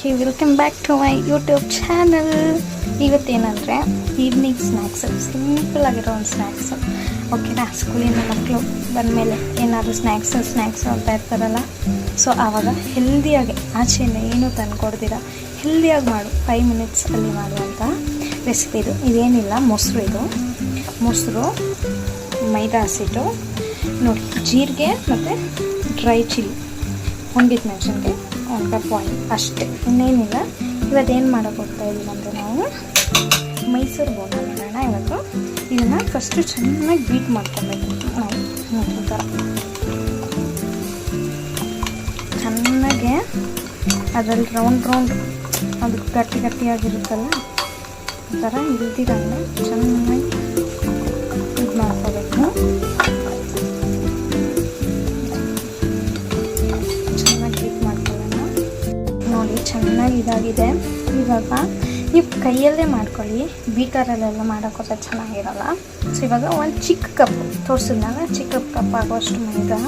Okay, welcome back to my YouTube channel. ಇವತ್ತೇನಂದರೆ evening snacks, simple ಆಗಿರೋ ಒಂದು snacks. ಓಕೆನಾ, ಸ್ಕೂಲಿಂದ ಮಕ್ಕಳು ಬಂದಮೇಲೆ ಏನಾದರೂ ಸ್ನ್ಯಾಕ್ಸು ಅಂತ ಇರ್ತಾರಲ್ಲ, ಸೊ ಆವಾಗ ಹೆಲ್ದಿಯಾಗಿ ಆಚೆಯಿಂದ ಏನೂ ತಂದುಕೊಡ್ದಿರ ಹೆಲ್ದಿಯಾಗಿ ಮಾಡು 5 ಮಿನಿಟ್ಸಲ್ಲಿ ಮಾಡುವಂಥ ರೆಸಿಪಿ ಇದು. ಇದೇನಿಲ್ಲ, ಮೊಸರು, ಮೈದಾ ಹಸಿಟ್ಟು ನೋಡಿ, ಜೀರಿಗೆ ಮತ್ತು ಡ್ರೈ ಚಿಲ್ಲಿ, ಒಣಗಿದ ಮೆಣಸಿನ್ಕಾಯಿ, 1 ಕಪ್ ಆಯಿಲ್ ಅಷ್ಟೇ, ಇನ್ನೇನಿಲ್ಲ. ಇವತ್ತೇನು ಮಾಡೋಕ್ಕೆ ಹೋಗ್ತಾ ಇದ್ದೀವಿ ಅಂದರೆ ನಾವು ಮೈಸೂರು ಬೋಂಡ ಮಾಡೋಣ. ಇವತ್ತು ಇದನ್ನು ಫಸ್ಟು ಚೆನ್ನಾಗಿ ಬೀಟ್ ಮಾಡ್ಕೊಬೇಕು. ನೋಡಿ ಈ ಥರ ಚೆನ್ನಾಗೆ ಅದರಲ್ಲಿ ರೌಂಡ್ ಅದು ಗಟ್ಟಿಯಾಗಿರುತ್ತಲ್ಲ, ಆ ಥರ ಇಲ್ದಿರಂಗೆ ಚೆನ್ನಾಗಿ ಇದು ಮಾಡ್ಕೋಬೇಕು. ಚೆನ್ನಾಗಿ ಇದಾಗಿದೆ. ಇವಾಗ ನೀವು ಕೈಯಲ್ಲೇ ಮಾಡ್ಕೊಳ್ಳಿ, ಬೀಟರಲ್ಲೆಲ್ಲ ಮಾಡೋಕ್ಕೋದ್ರೆ ಚೆನ್ನಾಗಿರಲ್ಲ. ಸೊ ಇವಾಗ ಒಂದು ಚಿಕ್ಕ ಕಪ್ ತೋರಿಸಿದ್ನಾಗ ಚಿಕ್ಕ ಕಪ್ ಆಗುವಷ್ಟು ಮೈದಾ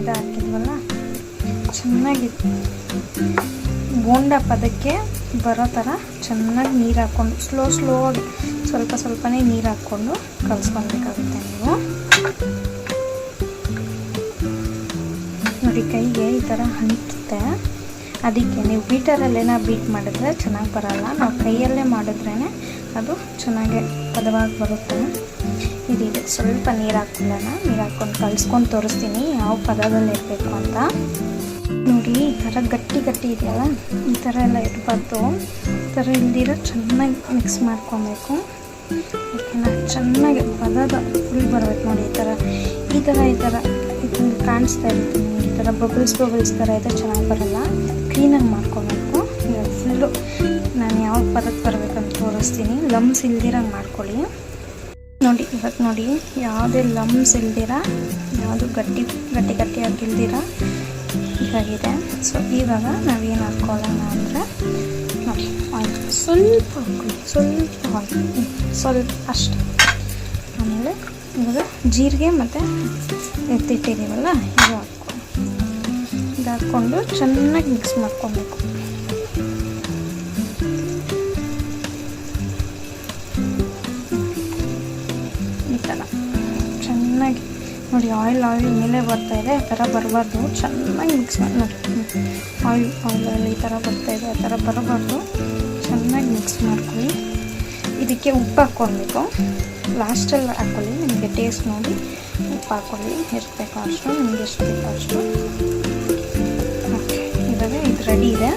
ಹಾಕಿದ್ವಲ್ಲ, ಚೆನ್ನಾಗಿ ಬೋಂಡ ಪದಕ್ಕೆ ಬರೋ ಥರ ಚೆನ್ನಾಗಿ ನೀರು ಹಾಕ್ಕೊಂಡು ಸ್ಲೋ ಆಗಿ ಸ್ವಲ್ಪನೇ ನೀರು ಹಾಕ್ಕೊಂಡು ಕಲಿಸ್ಕೊಳ್ಬೇಕಾಗುತ್ತೆ. ನೀವು ನೋಡಿ, ಕೈಗೆ ಈ ಥರ ಅಂಟುತ್ತೆ. ಅದಕ್ಕೆ ನೀವು ಬೀಟರಲ್ಲೇನ ಬೀಟ್ ಮಾಡಿದ್ರೆ ಚೆನ್ನಾಗಿ ಬರೋಲ್ಲ, ನಾವು ಕೈಯಲ್ಲೇ ಮಾಡಿದ್ರೇ ಅದು ಚೆನ್ನಾಗಿ ಪದವಾಗಿ ಬರುತ್ತೆ. ಇದೀಗ ಸ್ವಲ್ಪ ನೀರು ಹಾಕ್ಕೊಂಡು ಕಲಿಸ್ಕೊಂಡು ತೋರಿಸ್ತೀನಿ ಯಾವ ಪದದಲ್ಲಿ ಇರಬೇಕು ಅಂತ. ನೋಡಿ, ಈ ಥರ ಗಟ್ಟಿ ಇದೆಯಲ್ಲ, ಈ ಥರ ಎಲ್ಲ ಇರಬಾರ್ದು. ಈ ಥರ ಇಲ್ದಿರ ಚೆನ್ನಾಗಿ ಮಿಕ್ಸ್ ಮಾಡ್ಕೊಬೇಕು. ಓಕೆನಾ, ಚೆನ್ನಾಗಿ ಪದದ ಫುಲ್ ಬರಬೇಕು. ನೋಡಿ, ಈ ಥರ ಇದೊಂದು ಕಾಣಿಸ್ತಾ ಇರುತ್ತೆ. ಈ ಥರ ಬಬಲ್ಸ್ ಥರ ಇದೆ, ಚೆನ್ನಾಗಿ ಬರೋಲ್ಲ. ಕ್ಲೀನಾಗಿ ಮಾಡ್ಕೊಬೇಕು. ಇವಾಗ ಫುಲ್ಲು ನಾನು ಯಾವ ಪದಕ್ಕೆ ಬರಬೇಕಂತ ತೋರಿಸ್ತೀನಿ. ಲಮ್ಸ್ ಇಲ್ದಿರಂಗೆ ಮಾಡ್ಕೊಳ್ಳಿ. ನೋಡಿ, ಯಾವುದೇ ಲಮ್ಸ್ ಇಲ್ದಿರ, ಯಾವುದು ಗಟ್ಟಿಯಾಗಿ ಇಲ್ದಿರ ಇದಾಗಿದೆ. ಸೊ ಇವಾಗ ನಾವೇನು ಹಾಕ್ಕೊಳ್ಳೋಣ ಅಂದರೆ ನೋಡಿ, ಆಯಿಲ್ ಸ್ವಲ್ಪ ಹಾಕ್ಕೊಳ್ಳಿ, ಸ್ವಲ್ಪ ಅಷ್ಟೇ. ಆಮೇಲೆ ಇವಾಗ ಜೀರಿಗೆ ಮತ್ತು ಎತ್ತಿಟ್ಟಿದ್ದೀವಲ್ಲ, ಇದು ಹಾಕ್ಕೊಂಡು ಚೆನ್ನಾಗಿ ಮಿಕ್ಸ್ ಮಾಡ್ಕೊಬೇಕು. ಈ ಥರ ಚೆನ್ನಾಗಿ ನೋಡಿ, ಆಯಿಲ್ ಮೇಲೆ ಬರ್ತಾಯಿದೆ, ಆ ಥರ ಬರಬಾರ್ದು. ಚೆನ್ನಾಗಿ ಮಿಕ್ಸ್ ಮಾಡಿ ನೋಡಿ, ಆಯಿಲ್ ಈ ಥರ ಬರ್ತಾಯಿದೆ, ಆ ಥರ ಬರಬಾರ್ದು. ಚೆನ್ನಾಗಿ ಮಿಕ್ಸ್ ಮಾಡ್ಕೊಳ್ಳಿ. ಇದಕ್ಕೆ ಉಪ್ಪು ಹಾಕ್ಕೊಳ್ಬೇಕು, ಲಾಸ್ಟಲ್ಲಿ ಹಾಕ್ಕೊಳ್ಳಿ. ನಿಮಗೆ ಟೇಸ್ಟ್ ನೋಡಿ ಉಪ್ಪು ಹಾಕ್ಕೊಳ್ಳಿ, ಎಷ್ಟು ಬೇಕೋ ಅಷ್ಟು, ನಿಮಗೆ ಎಷ್ಟು ಬೇಕೋ ಅಷ್ಟು. ಓಕೆ, ಇವಾಗ ಇದು ರೆಡಿ ಇದೆ.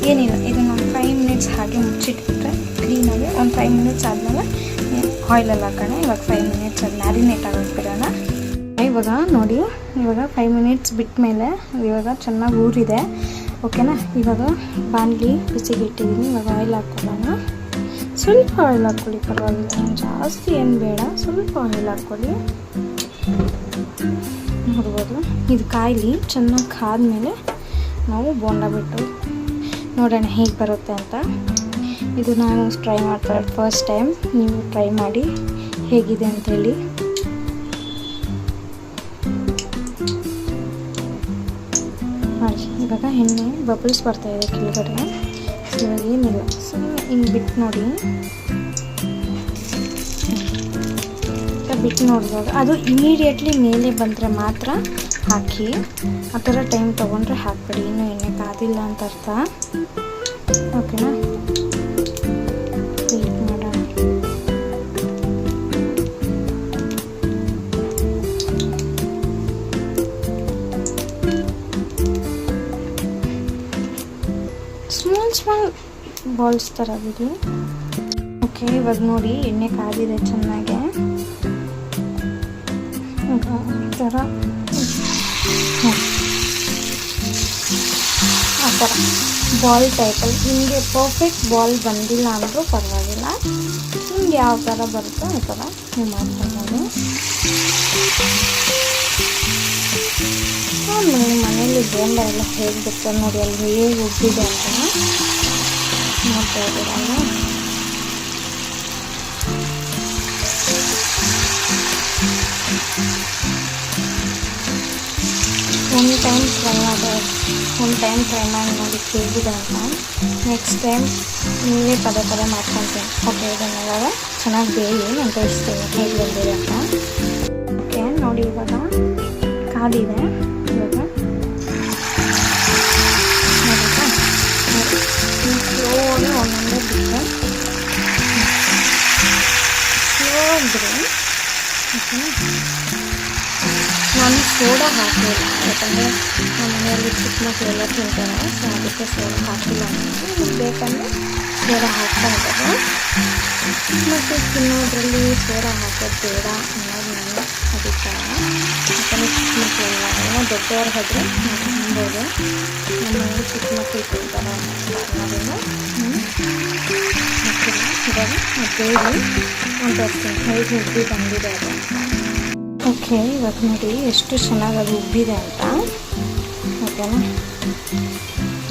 ಏನಿಲ್ಲ, ಇದನ್ನು ಒಂದು 5 ಮಿನಿಟ್ಸ್ ಹಾಗೆ ಮುಚ್ಚಿಟ್ಬಿಟ್ರೆ ಕ್ಲೀನಾಗಿ. ಒಂದು 5 ಮಿನಿಟ್ಸ್ ಆದಮೇಲೆ ಆಯಿಲಲ್ಲಿ ಹಾಕೋಣ. ಇವಾಗ 5 ಮಿನಿಟ್ಸ್ ಅದು ಮ್ಯಾರಿನೇಟ್ ಆಗೋಕ್ಕೆ ಬಿಡೋಣ. ಇವಾಗ ನೋಡಿ, ಇವಾಗ 5 ಮಿನಿಟ್ಸ್ ಬಿಟ್ಟ ಮೇಲೆ ಇವಾಗ ಚೆನ್ನಾಗಿ ಊರಿದೆ. ಓಕೆನಾ, ಇವಾಗ ಬಾಣಲಿ ಬಿಸಿಗೆ ಇಟ್ಟಿದ್ದೀನಿ. ಇವಾಗ ಆಯಿಲ್ ಹಾಕ್ಕೊಳ್ಳೋಣ. ಸ್ವಲ್ಪ ಆಯಿಲ್ ಹಾಕ್ಕೊಳ್ಳಿ, ಪರವಾಗಿಲ್ಲ, ಜಾಸ್ತಿ ಏನು ಬೇಡ, ಸ್ವಲ್ಪ ಆಯಿಲ್ ಹಾಕ್ಕೊಳ್ಳಿ. ನೋಡ್ಬೋದು, ಇದು ಕಾಯಿಲಿ ಚೆನ್ನಾಗಿ ಕಾದ್ಮೇಲೆ ನಾವು ಬೋಂಡ ಬಿಟ್ಟು ನೋಡೋಣ ಹೇಗೆ ಬರುತ್ತೆ ಅಂತ. ಇದು ನಾನು ಟ್ರೈ ಮಾಡ್ತಾ ಇರೋದು ಫಸ್ಟ್ ಟೈಮ್. ನೀವು ಟ್ರೈ ಮಾಡಿ ಹೇಗಿದೆ ಅಂತೇಳಿ. ಹಾಗೆ ಇವಾಗ ಎಣ್ಣೆ ಬಬಲ್ಸ್ ಬರ್ತಾಯಿದೆ ಕೆಳಗಡೆ. ಇವಾಗ ಏನಿಲ್ಲ, ಸುಮ್ಮನೆ ಹಿಂಗೆ ಬಿಟ್ಟು ನೋಡಿ, ನೋಡಿದಾಗ ಅದು ಇಮಿಡಿಯೇಟ್ಲಿ ಮೇಲೆ ಬಂದರೆ ಮಾತ್ರ ಹಾಕಿ. ಆ ಥರ ಟೈಮ್ ತೊಗೊಂಡ್ರೆ ಹಾಕ್ಬೇಡಿ, ಇನ್ನೂ ಎಣ್ಣೆ ಕಾದಿಲ್ಲ ಅಂತ ಅರ್ಥ. ಓಕೆನಾ, ವೇಟ್ ಮಾಡೋಣ. ಸ್ಮಾಲ್ ಬಾಲ್ಸ್ ಥರ ಬಿಡಿ. ಓಕೆ, ಇವಾಗ ನೋಡಿ ಎಣ್ಣೆ ಕಾದಿದೆ ಚೆನ್ನಾಗೆ. ಈ ಥರ ಆ ಥರ ಬಾಲ್ ಟೈಪಲ್ಲಿ ನಿಮಗೆ ಪರ್ಫೆಕ್ಟ್ ಬಾಲ್ ಬಂದಿಲ್ಲ ಅಂದರೂ ಪರವಾಗಿಲ್ಲ. ನಿಮ್ಗೆ ಯಾವ ಥರ ಬರುತ್ತೋ ಆ ಥರ ನೀವು ಮಾಡ್ಕೊಬೋದು. ನಿಮ್ಮ ಮನೇಲಿ ಬೋಂಡ ಎಲ್ಲ ಹೇಗೆ ಬಿಡ್ತಾರೆ ನೋಡಿ, ಅಲ್ಲಿ ಹೇಗೆ ಉಬ್ಬಿದೆ ಅಂತ ನೋಡ್ತಾ ಇದ್ದೀರಲ್ಲ. ಒಂದು ಟೈಮ್ ಟ್ರೈ ಮಾಡಿ ನೋಡಿ ಹೇಗಿದೆ ಅಂತ. ನೆಕ್ಸ್ಟ್ ಟೈಮ್ ನೀವೇ ಪದೇ ಮಾಡ್ಕೊತೀನಿ. ಓಕೆ, ಇದನ್ನೆಲ್ಲ ಚೆನ್ನಾಗಿ ಬೇಯಿ ನಾನು ತೋರಿಸ್ತೀನಿ ಹೇಗೆ ಬಂದಿದೆ ಅಂತ. ಓಕೆ ನೋಡಿ, ಇವಾಗ ಕಾದಿದೆ. ಇವಾಗ ಸ್ಲೋಲಿ ಒಂದೊಂದೇ ಬಿಟ್ಟರೆ ಸ್ಲೋ ಇದ್ದರೆ ಓಕೆ. ನಾನು ಸೋಡಾ ಹಾಕಿಲ್ಲ, ಯಾಕಂದರೆ ನಮ್ಮ ಮನೆಯಲ್ಲಿ ಚಿಕ್ಕ ಮಕ್ಕಳೆಲ್ಲ ತಿಂತಾರೆ, ಸೊ ಅದಕ್ಕೆ ಸೋಡಾ ಹಾಕಿಲ್ಲ. ನಾನು ಬೇಕಂದರೆ ಸೋಡಾ ಹಾಕ್ತಾ ಇದ್ದಾರೆ. ಮತ್ತು ತಿನ್ನೋದ್ರಲ್ಲಿ ಸೋಡಾ ಹಾಕೋದು ಬೇಡ ಅನ್ನೋದು ನನ್ನ ಅಭಿಪ್ರಾಯ. ಯಾಕಂದರೆ ಚಿಕ್ಕ ಮಕ್ಕಳೆಲ್ಲ ಏನೋ ದೊಡ್ಡವ್ರು ಹೋದರೆ ತಿನ್ಬೋದು, ನಮ್ಮಲ್ಲಿ ಚಿಕ್ಕ ಮಕ್ಕಳು ತಿಂತಾರೆ ಅನ್ನೋದನ್ನು ಹಾಕಿಲ್ಲ. ಇವಾಗ ಬೇಡಿ ನಾನು ತೋರಿಸ್ತೀನಿ ಹೇಗೆ ಉಬ್ಬಿ ಬಂದಿದೆ ಅದು. ಓಕೆ, ಇವಾಗ ನೋಡಿ ಎಷ್ಟು ಚೆನ್ನಾಗಿ ಅದು ಉಬ್ಬಿದೆ ಅಂತ. ಓಕೆನಾ,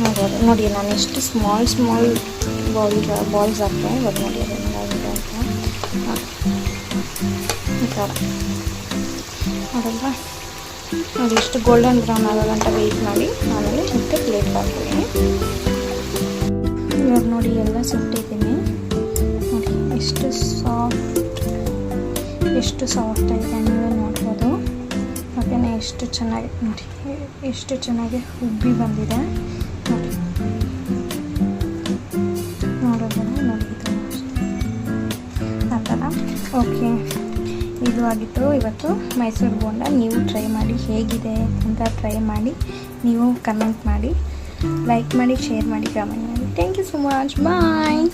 ನೋಡ್ಬೋದು. ನೋಡಿ ನಾನು ಎಷ್ಟು ಸ್ಮಾಲ್ ಬಾಲ್ಸ್ ಹಾಕ್ತೆ. ಇವಾಗ ನೋಡಿ ಅದು ಹೆಂಗಾಗಿದೆ ಅಂತ. ಈ ಥರ ನೋಡಲ್ವಾ? ನೋಡಿ ಎಷ್ಟು ಗೋಲ್ಡನ್ ಬ್ರೌನ್ ಆಗೋ ಗಂಟ ವೆಯ್ಟ್ ಮಾಡಿ ಆಮೇಲೆ ಮತ್ತೆ ಪ್ಲೇಟ್ ಹಾಕ್ತೀನಿ. ಇವಾಗ ನೋಡಿ ಎಲ್ಲ ಸುಟ್ಟಿದ್ದೀನಿ. ನೋಡಿ ಎಷ್ಟು ಸಾಫ್ಟ್ ಆಗಿದೆ ನೀವೇ ನೋಡ್ಬೋದು. ಓಕೆನಾ, ಎಷ್ಟು ಚೆನ್ನಾಗಿ ನೋಡಿ, ಎಷ್ಟು ಚೆನ್ನಾಗಿ ಉಬ್ಬಿ ಬಂದಿದೆ ನೋಡಿ. ನೋಡೋದನ್ನು ನೋಡಿದ್ದು ಆ ಥರ. ಓಕೆ, ಇದು ಆಗಿತ್ತು ಇವತ್ತು ಮೈಸೂರು ಬೋಂಡ. ನೀವು ಟ್ರೈ ಮಾಡಿ, ಹೇಗಿದೆ ಅಂತ ಟ್ರೈ ಮಾಡಿ ನೀವು ಕಮೆಂಟ್ ಮಾಡಿ, ಲೈಕ್ ಮಾಡಿ, ಶೇರ್ ಮಾಡಿ, ಕಮೆಂಟ್ ಮಾಡಿ. Thank you so much. Bye.